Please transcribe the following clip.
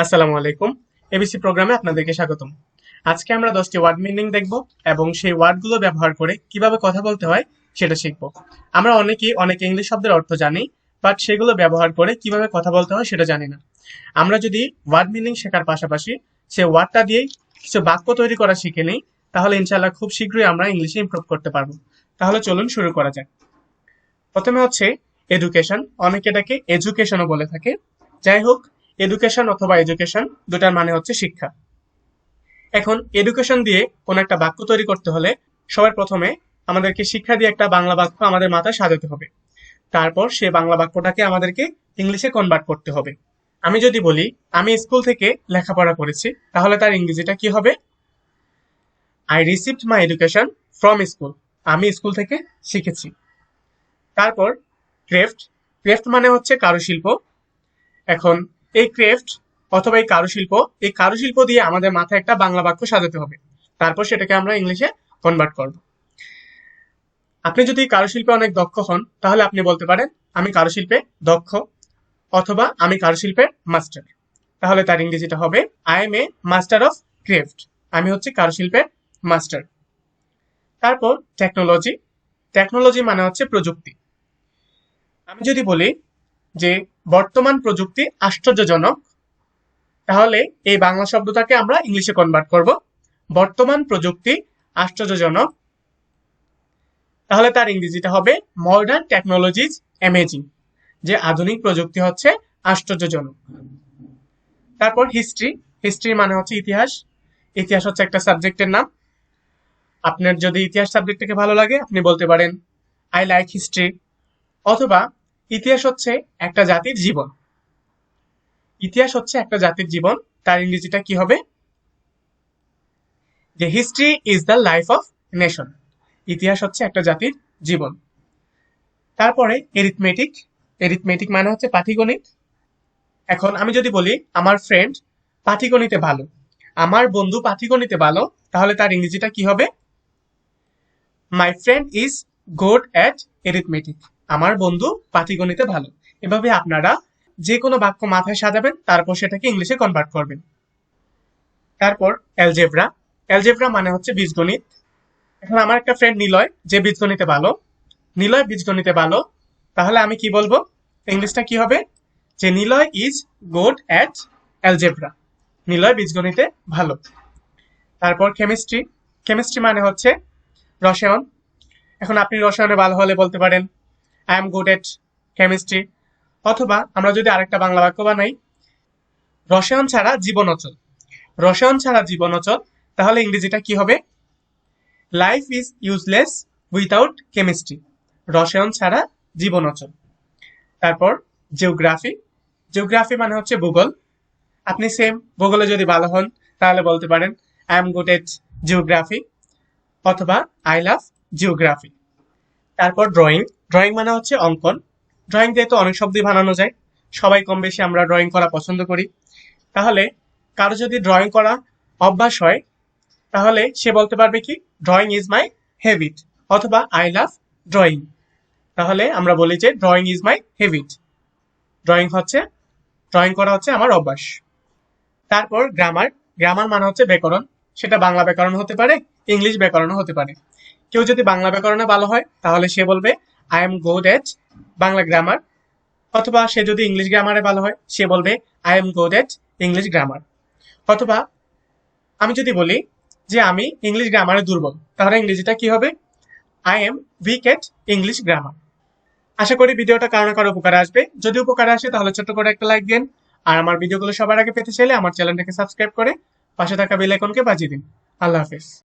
আসসালামু আলাইকুম। এবিসি প্রোগ্রামে আপনাদেরকে স্বাগতম। আজকে আমরা 10টি ওয়ার্ড মিনিং দেখব এবং সেই ওয়ার্ডগুলো ব্যবহার করে কিভাবে কথা বলতে হয় সেটা শিখব। আমরা অনেকেই অনেক ইংলিশ শব্দের অর্থ জানি, বাট সেগুলো ব্যবহার করে কিভাবে কথা বলতে হয় সেটা জানি না। আমরা যদি ওয়ার্ড মিনিং শেখার পাশাপাশি সে ওয়ার্ডটা দিয়েই কিছু বাক্য তৈরি করা শিখে নিই, তাহলে ইনশাআল্লাহ খুব শীঘ্রই আমরা ইংলিশে ইমপ্রুভ করতে পারবো। তাহলে চলুন শুরু করা যাক। প্রথমে হচ্ছে এডুকেশন, অনেকে এটাকে এডুকেশনও বলে থাকে। যাই হোক, এডুকেশন অথবা এডুকেশন দুটার মানে হচ্ছে শিক্ষা। এখন এডুকেশন দিয়ে কোন একটা বাক্য তৈরি করতে হলে সবার প্রথমে আমাদেরকে শিক্ষা দিয়ে একটা বাংলা বাক্য আমাদের মাথায় সাজাতে হবে। তারপর সেই বাংলা বাক্যটাকে আমাদেরকে ইংলিশে কনভার্ট করতে হবে। আমি যদি বলি আমি স্কুল থেকে লেখাপড়া করেছি, তাহলে তার ইংরেজিটা কি হবে? I received my education from school. আমি স্কুল থেকে শিখেছি। তারপর ক্রেফট, ক্রেফট মানে হচ্ছে কারুশিল্প। এখন এই ক্রেফট অথবা এই কারুশিল্প দিয়ে আমাদের মাথায় একটা বাংলা বাক্য সাজাতে হবে। তারপর সেটাকে আমরা ইংলিশে কনভার্ট করব। আপনি যদি কারুশিল্পে অনেক দক্ষ হন, তাহলে আপনি বলতে পারেন আমি কারুশিল্পে দক্ষ, অথবা আমি কারুশিল্পের মাস্টার। তাহলে তার ইংরেজিটা হবে I am a master of craft. আমি হচ্ছে কারুশিল্পের মাস্টার। তারপর টেকনোলজি, টেকনোলজি মানে হচ্ছে প্রযুক্তি। আমি যদি বলি যে বর্তমান প্রযুক্তি আশ্চর্যজনক, তাহলে এই বাংলা শব্দটাকে আমরা ইংলিশে কনভার্ট করব বর্তমান প্রযুক্তি আশ্চর্যজনক। তাহলে তার ইংরেজিটা হবে মডার্ন টেকনোলজিজ অ্যামেজিং, যে আধুনিক প্রযুক্তি হচ্ছে আশ্চর্যজনক। তারপর হিস্ট্রি, হিস্ট্রি মানে হচ্ছে ইতিহাস। ইতিহাস হচ্ছে একটা সাবজেক্টের নাম। আপনার যদি ইতিহাস সাবজেক্টটাকে ভালো লাগে, আপনি বলতে পারেন আই লাইক হিস্ট্রি। অথবা ইতিহাস হচ্ছে একটা জাতির জীবন। ইতিহাস হচ্ছে একটা জাতির জীবন, তার ইংরেজিটা কি হবে? যে history is the life of nation. ইতিহাস হচ্ছে একটা জাতির জীবন। তারপরে এরিথমেটিক, এরিথমেটিক মানে হচ্ছে পাটিগণিত। এখন আমি যদি বলি আমার ফ্রেন্ড পাটিগণিতে ভালো, আমার বন্ধু পাটিগণিতে ভালো, তাহলে তার ইংরেজিটা কি হবে? My friend is good at arithmetic. আমার বন্ধু পাটিগণিতে ভালো। এভাবে আপনারা যে কোনো বাক্য মাথায় সাজাবেন, তারপর সেটাকে ইংলিশে কনভার্ট করবেন। তারপর অ্যালজেব্রা, অ্যালজেব্রা মানে হচ্ছে বীজগণিত। এখন আমার একটা ফ্রেন্ড নিলয়, যে বীজগণিতে ভালো, নিলয় বীজগণিতে ভালো, তাহলে আমি কি বলবো? ইংলিশটা কি হবে? যে Niloy is good at algebra. Niloy বীজগণিতে ভালো। তারপর কেমিস্ট্রি, কেমিস্ট্রি মানে হচ্ছে রসায়ন। এখন আপনি রসায়নে ভালো হলে বলতে পারেন I am good at chemistry. অথবা আমরা যদি আরেকটা বাংলা বাক্য বানাই, রসায়ন ছাড়া জীবন অচল। রসায়ন ছাড়া জীবন অচল, তাহলে ইংরেজিটা কি হবে? Life is useless without chemistry. রসায়ন ছাড়া জীবন অচল। তারপর জিওগ্রাফি, জিওগ্রাফি মানে হচ্ছে ভূগোল। আপনি সেম ভূগোলে যদি ভালো হন, তাহলে বলতে পারেন I am good at geography, অথবা আই লাভ জিওগ্রাফি। তারপর ড্রয়িং, ড্রয়িং মানে হচ্ছে অঙ্কন। ড্রয়িং দিয়ে তো অনেক শব্দই বানানো যায়, সবাই কম বেশি আমরা ড্রয়িং করা পছন্দ করি। তাহলে কারো যদি ড্রয়িং করা অভ্যাস হয়, তাহলে সে বলতে পারবে কি ড্রয়িং ইজ মাই হ্যাবিট, অথবা আই লাভ ড্রয়িং। তাহলে আমরা বলি যে drawing is my habit. Drawing করা হচ্ছে আমার অভ্যাস। তারপর গ্রামার, গ্রামার মানে হচ্ছে ব্যাকরণ। সেটা বাংলা ব্যাকরণ হতে পারে, ইংলিশ ব্যাকরণও হতে পারে। কেউ যদি বাংলা ব্যাকরণে ভালো হয়, তাহলে সে বলবে I am good at Bangla grammar. অথবা সে যদি ইংলিশ গ্রামারে ভালো হয়, সে বলবে I am good at English grammar. অথবা আমি যদি বলি যে আমি ইংলিশ গ্রামারে দুর্বল, তাহলে ইংরেজিটা কি হবে? I am weak at English grammar. আশা করি ভিডিওটা কারো না কারো উপকারে আসবে। যদি উপকারে আসে, তাহলে ছোট্ট করে একটা লাইক দিন। আর আমার ভিডিওগুলো সবার আগে পেতে চাইলে আমার চ্যানেলটাকে সাবস্ক্রাইব করে পাশে থাকা বেল আইকনকে বাজিয়ে দিন। আল্লাহ হাফেজ।